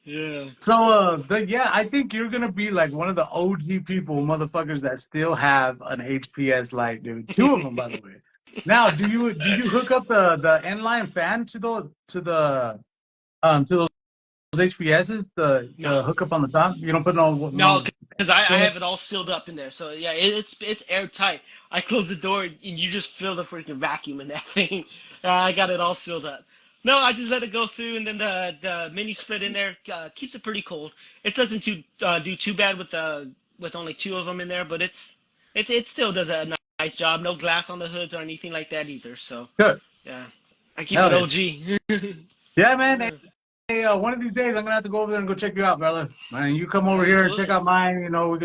Yeah. So, yeah, I think you're gonna be like one of the OG people, motherfuckers, that still have an HPS light, dude. 2 of them, by the way. Now, do you hook up the inline fan to those HPSs, No, the hookup on the top? You don't put no, no. because I have it all sealed up in there. So yeah, it's airtight. I close the door and you just feel the freaking vacuum in that thing. I got it all sealed up. No, I just let it go through, and then the mini split in there keeps it pretty cold. It doesn't do too bad with only 2 of them in there, but it still does a nice job. No glass on the hoods or anything like that either. So Good. yeah, I keep Hell it yeah. OG. Yeah, man. Hey, one of these days I'm gonna have to go over there and go check you out, brother. Man, you come over here and check Absolutely. out mine. You know, we're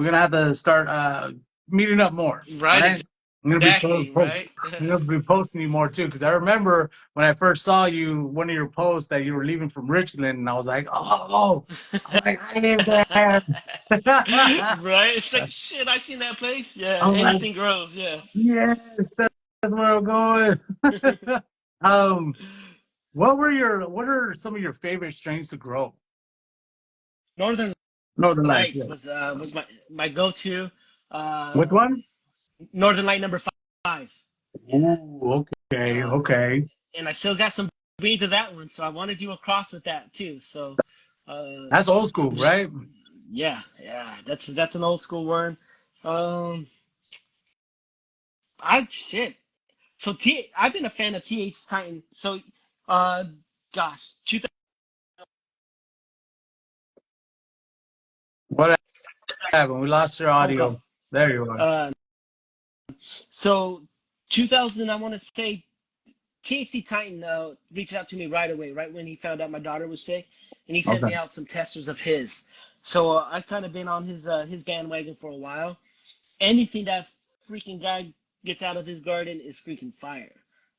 gonna have to start meeting up more. All Right, right. I'm gonna be exactly, right? I'm gonna be posting you more too, because I remember when I first saw you, one of your posts that you were leaving from Richland, and I was like, oh, I'm like, I live there. Right? It's like shit. I seen that place. Yeah, I'm like, anything grows. Yeah. yes, that's where I'm going. um, what are some of your favorite strains to grow? Northern Northern Lights, Lights yeah. was my go-to. Which Uh, one? Northern Light number 5. Yeah. Ooh, okay, Uh, okay. and I still got some beans of that one, so I want to do a cross with that too. So, uh, That's old school, just right? yeah, that's an old school one. Um, I shit. So I've been a fan of TH Titan. So, uh, gosh, 2000. What happened? We lost your Phone call. audio. There you are. Uh, so 2000, I want to say THC Titan reached out to me right away, right when he found out my daughter was sick, and he sent Okay. me out some testers of his. So I've kind of been on his bandwagon for a while. Anything that freaking guy gets out of his garden is freaking fire.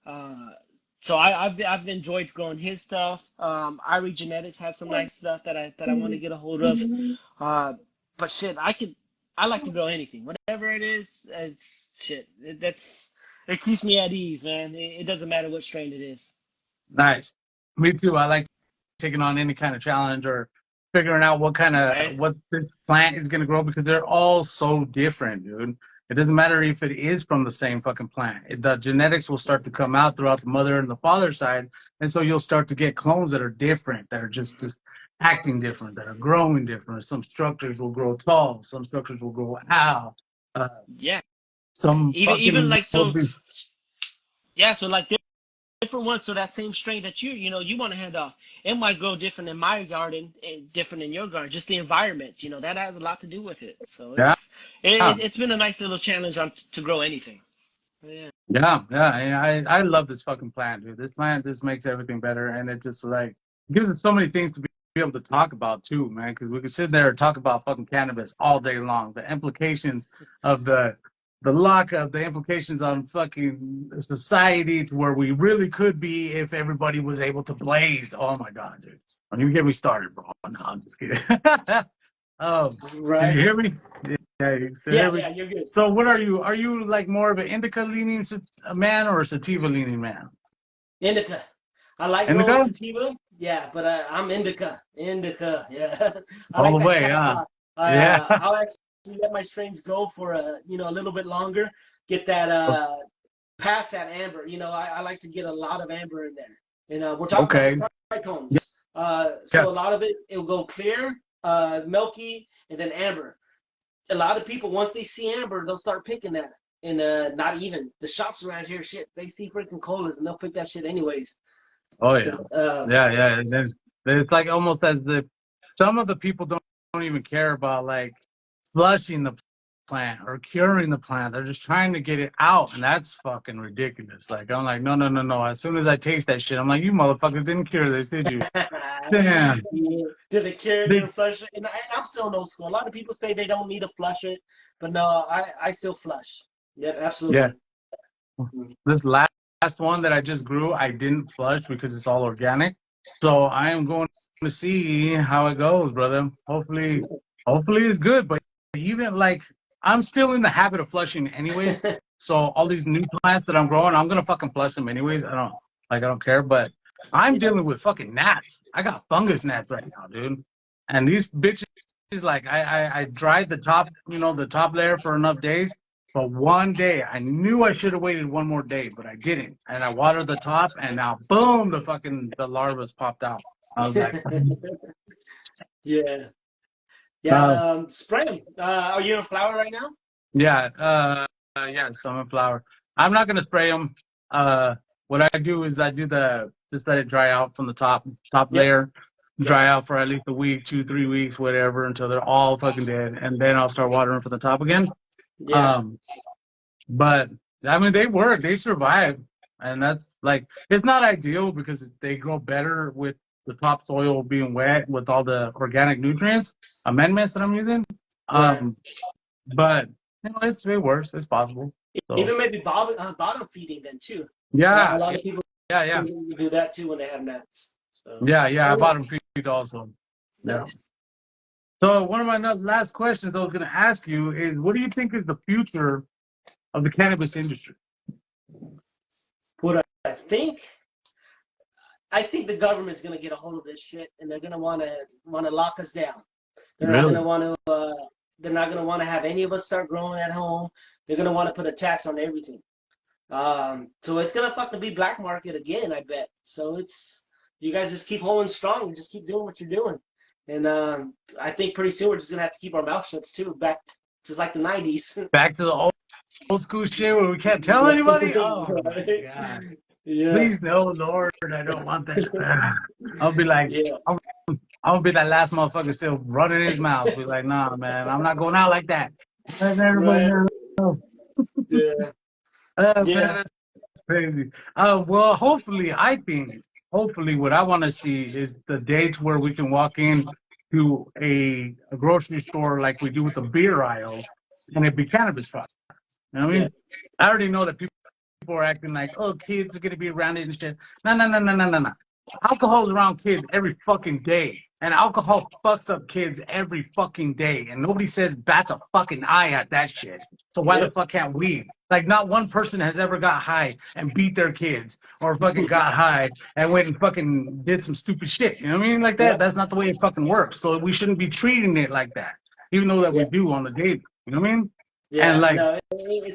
Uh, so I've enjoyed growing his stuff. Irie Genetics has some nice stuff that I want to get a hold of. Uh, but shit, I like to grow anything. whatever it is, shit. It keeps me at ease, man. It doesn't matter what strain it is. Nice. Me too. I like taking on any kind of challenge or figuring out Right? what this plant is gonna grow because they're all so different, dude. It doesn't matter if it is from the same fucking plant. The genetics will start to come out throughout the mother and the father side, and so you'll start to get clones that are different, that are just acting different, that are growing different. Some structures will grow tall, some structures will grow out. Uh, Yeah. some Even fucking like will so. be Yeah. So like different ones. So that same strain that you want to hand off, it might grow different in my garden and different in your garden. Just the environment, that has a lot to do with it. So yeah. it's been a nice little challenge to grow anything. Yeah. Yeah. And I love this fucking plant, dude. This plant just makes everything better, and it just like gives us so many things to be able to talk about too, man. Because we can sit there and talk about fucking cannabis all day long. The implications of the lockup, the implications on fucking society to where we really could be if everybody was able to blaze. Oh my god, dude! Don't even get me started, bro. No, I'm just kidding. Can you Right. hear me? Yeah, you still Yeah. hear me? Yeah. You're good. So what are you? Are you like more of an indica leaning man or a sativa leaning man? Indica. I like rolling Indica? sativa. Yeah, but I'm indica. Indica. Yeah. I All like the that way, cash huh? out. Yeah. I'll actually let my strains go for a little bit longer. Get that past that amber. I like to get a lot of amber in there. And we're talking about Okay. the trichomes. Yeah. So a lot of it will go clear, milky, and then amber. A lot of people, once they see amber, they'll start picking that. And not even the shops around here, shit, they see freaking colas and they'll pick that shit anyways. Oh yeah. Uh, Yeah. And then it's like almost as if some of the people don't even care about like flushing the plant or curing the plant. They're just trying to get it out, and that's fucking ridiculous. Like I'm like, no. As soon as I taste that shit, I'm like, you motherfuckers didn't cure this, did you? Damn. Did they carry They, and flush it? And I'm still in old school. A lot of people say they don't need to flush it, but no, I still flush. Yep, yeah. absolutely. This last one that I just grew, I didn't flush because it's all organic. So I am going to see how it goes, brother. Hopefully it's good. But even like I'm still in the habit of flushing anyways. So all these new plants that I'm growing, I'm gonna fucking flush them anyways. I don't care. But I'm Yeah. dealing with fucking gnats. I got fungus gnats right now, dude. And these bitches like I dried the top, the top layer for enough days. But one day, I knew I should have waited one more day, but I didn't. And I watered the top, and now, boom, the larva's popped out. I was like, Yeah. Yeah. uh, Spray them. Are you in flower right now? yeah, yeah, sunflower. I'm not gonna spray them. What I do is I do just let it dry out from the top Yep. layer, Yep. dry out for at least a week, 2, 3 weeks, whatever, until they're all fucking dead, and then I'll start watering from the top again. Yeah. Um, But I mean, they work, they survive, and that's like it's not ideal because they grow better with the topsoil being wet with all the organic nutrients amendments that I'm using. Right. Um, but it works. It's possible. So Even maybe bottom feeding then too. A yeah, lot of people yeah, do that too when they have gnats. So yeah. I bought them feed also. Yeah. nice. So one of my last questions I was going to ask you is, what do you think is the future of the cannabis industry? What I think, I think the government's gonna get a hold of this shit, and they're gonna wanna lock us down. They're not gonna Really? want to. They're not gonna want to have any of us start growing at home. They're gonna want to put a tax on everything. So it's gonna fucking be black market again, I bet. So you guys just keep holding strong and just keep doing what you're doing. And I think pretty soon we're just gonna have to keep our mouth shut too, back to like the '90s. Back to the old school shit where we can't tell anybody? Oh my Right? god. Yeah. Please no, Lord, I don't want that. I'll be like, Yeah. I'm gonna be that last motherfucker still running his mouth. Be like, nah, man, I'm not going out like that. Let everybody Right. know. Yeah. Man, Yeah. that's crazy. Well, hopefully what I want to see is the dates where we can walk in to a grocery store like we do with the beer aisles and it be cannabis products. You know what I Yeah. mean? I already know that people are acting like, oh, kids are gonna be around it and shit. No. Alcohol's around kids every fucking day. And alcohol fucks up kids every fucking day. And nobody says bats a fucking eye at that shit. So why the fuck can't we? Like, not one person has ever got high and beat their kids or fucking got high and went and fucking did some stupid shit. You know what I mean? Like that. That's not the way it fucking works. So we shouldn't be treating it like that, even though that we do on the daily. You know what I mean? Yeah, and like, no,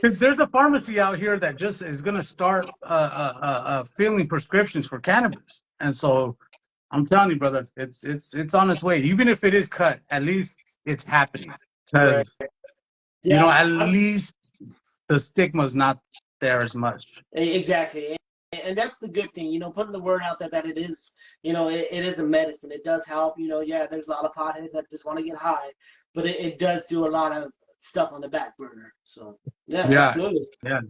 there's a pharmacy out here that just is gonna start filling prescriptions for cannabis, and so I'm telling you, brother, it's on its way. Even if it is cut, at least it's happening. Because you know, at least the stigma's not there as much. Exactly. And that's the good thing, you know, putting the word out there that it is, you know, it is a medicine. It does help, you know. Yeah, there's a lot of potheads that just want to get high, but it does do a lot of stuff on the back burner. So yeah, absolutely. Yeah,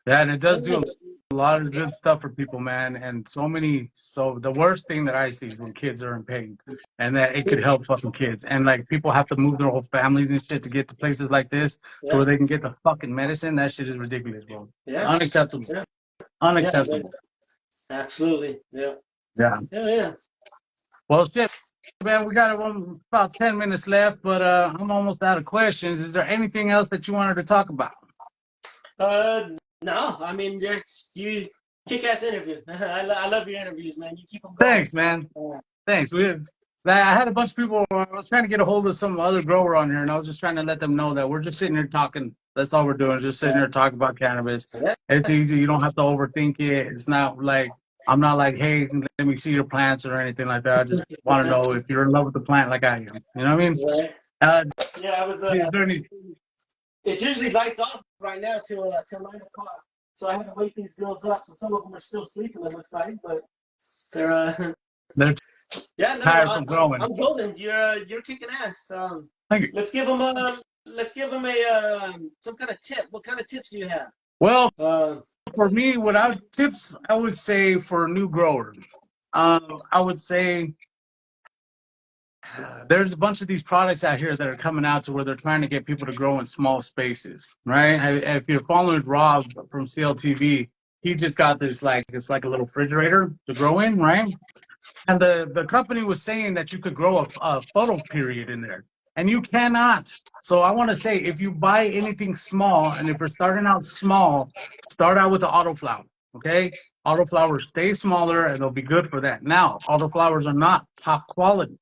and it does do a lot of good stuff for people, man. And so the worst thing that I see is when kids are in pain, and that it could help fucking kids. And like, people have to move their whole families and shit to get to places like this where they can get the fucking medicine. That shit is ridiculous, bro. Yeah. Unacceptable. Unacceptable. Absolutely. Yeah. Well, shit, man, we got about 10 minutes left, but I'm almost out of questions. Is there anything else that you wanted to talk about? No, I mean, just you kick-ass interview. I love your interviews, man. You keep them going. Thanks, man. Thanks. I had a bunch of people. I was trying to get a hold of some other grower on here, and I was just trying to let them know that we're just sitting here talking. That's all we're doing, just sitting here talking about cannabis. It's easy. You don't have to overthink it. It's not like, I'm not like, hey, let me see your plants or anything like that. I just want to know if you're in love with the plant like I am. You know what I mean? I was. It usually lights off right now till 9 o'clock. So I have to wake these girls up. So some of them are still sleeping, it looks like, but they're tired from growing. I'm golden. You're kicking ass. Thank you. Let's give them a some kind of tip. What kind of tips do you have? Well, for me, tips I would say for new growers, I would say there's a bunch of these products out here that are coming out to where they're trying to get people to grow in small spaces, right? If you're following Rob from CLTV, he just got this, like, it's like a little refrigerator to grow in, right? And the company was saying that you could grow a photo period in there, and you cannot. So I want to say, if you buy anything small, and if you're starting out small, start out with the autoflower, okay? Autoflowers stay smaller, and they'll be good for that. Now, autoflowers are not top quality.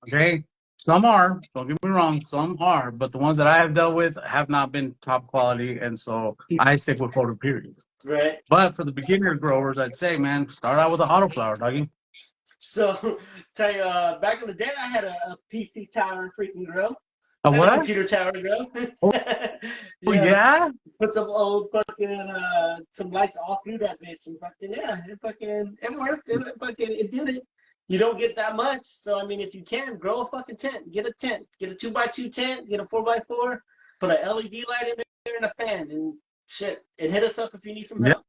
Okay, some are, don't get me wrong, some are, but the ones that I have dealt with have not been top quality, and so I stick with photo periods. Right. But for the beginner growers, I'd say, man, start out with an autoflower, doggy. So, tell you, back in the day, I had a PC tower freaking grow. A what? A computer tower grow. Yeah? Put some old fucking, some lights all through that bitch, and fucking, it worked, it did it. You don't get that much, so I mean, if you can, grow a fucking tent. Get a tent. Get a 2x2 tent. Get a 4x4. Put an LED light in there and a fan, and shit. And hit us up if you need some help.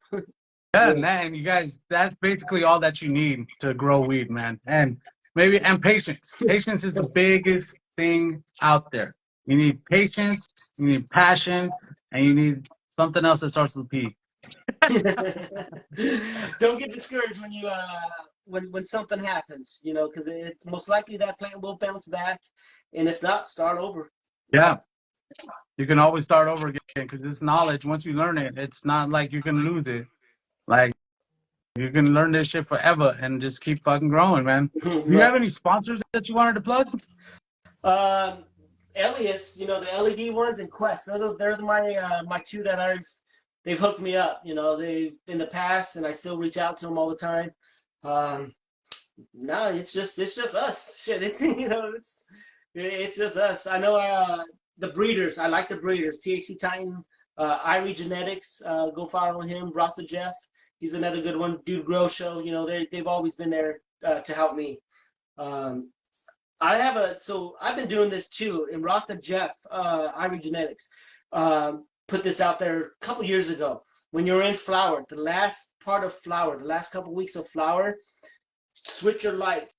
And you guys, that's basically all that you need to grow weed, man. And patience. Patience is the biggest thing out there. You need patience. You need passion, and you need something else that starts with P. Don't get discouraged when you when something happens, you know, because it's most likely that plant will bounce back, and if not, start over. Yeah, you can always start over again, because this knowledge, once you learn it, it's not like you can lose it. Like, you can learn this shit forever and just keep fucking growing, man. Do you have any sponsors that you wanted to plug? Elias, you know, the LED ones, and Quest. They're my two that they've hooked me up. You know, they in the past, and I still reach out to them all the time. No, it's just us. Shit, it's, you know, it's just us. I know the breeders. I like the breeders. THC Titan, Irie Genetics. Go follow him. Rasta Jeff. He's another good one. Dude Grow Show. You know, they've always been there to help me. I've been doing this too. And Rasta Jeff, Irie Genetics, put this out there a couple years ago. When you're in flower, the last part of flower, the last couple weeks of flower, switch your lights,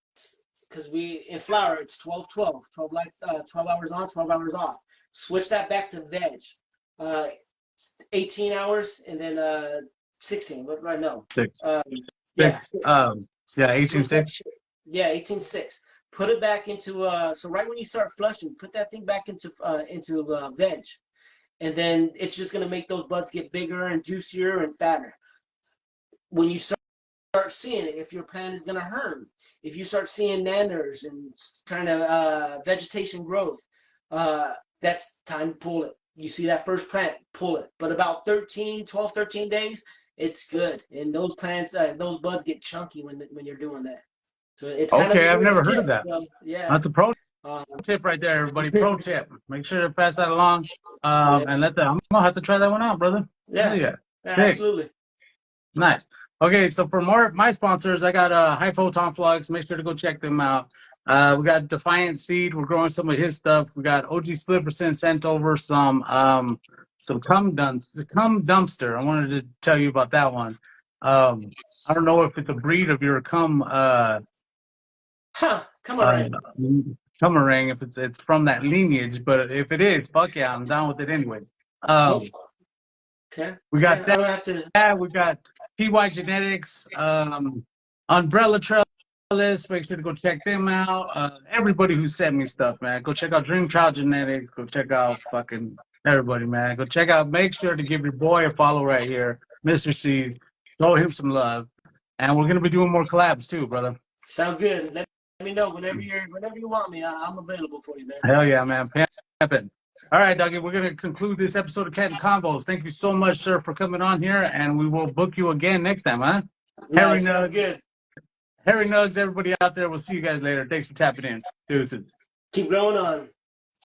because in flower it's 12-12, 12 lights, 12 hours on, 12 hours off. Switch that back to veg, 18 hours, and then 16. What do I know? 6. 6. Yeah, 18-6. Yeah, 18-6. put it back into so right when you start flushing, put that thing back into veg, and then it's just gonna make those buds get bigger and juicier and fatter. When you start seeing it, if your plant is gonna herm, if you start seeing nanners and kind of vegetation growth, that's time to pull it. You see that first plant, pull it. But about 12, 13 days, it's good. And those plants, those buds get chunky when you're doing that. So it's kind of Okay, a I've never heard tip. of that. So, yeah. That's a pro tip right there, everybody. Pro tip. Make sure to pass that along. And I'm gonna have to try that one out, brother. Yeah. Sick. Absolutely. Nice. Okay, so for more my sponsors, I got High Photon Flux. Make sure to go check them out. We got Defiant Seed. We're growing some of his stuff. We got OG Split% sent over some cum dumpster. I wanted to tell you about that one. I don't know if it's a breed of your Cumarang. Cumarang, if it's from that lineage, but if it is, fuck yeah, I'm down with it anyways. Okay. We got I don't have to. we got PY Genetics, Umbrella Trellis. Make sure to go check them out. Everybody who sent me stuff, man. Go check out Dream Child Genetics. Go check out fucking everybody, man. Go check out. Make sure to give your boy a follow right here, Mr. C. Show him some love. And we're gonna be doing more collabs too, brother. Sound good. Let me know whenever you want me. I'm available for you, man. Hell yeah, man. Pimpin'. All right, Dougie, we're going to conclude this episode of CannaConvos. Thank you so much, sir, for coming on here, and we will book you again next time, huh? Nice, sounds good. Harry Nugs, everybody out there, we'll see you guys later. Thanks for tapping in. Deuces. Keep growing on.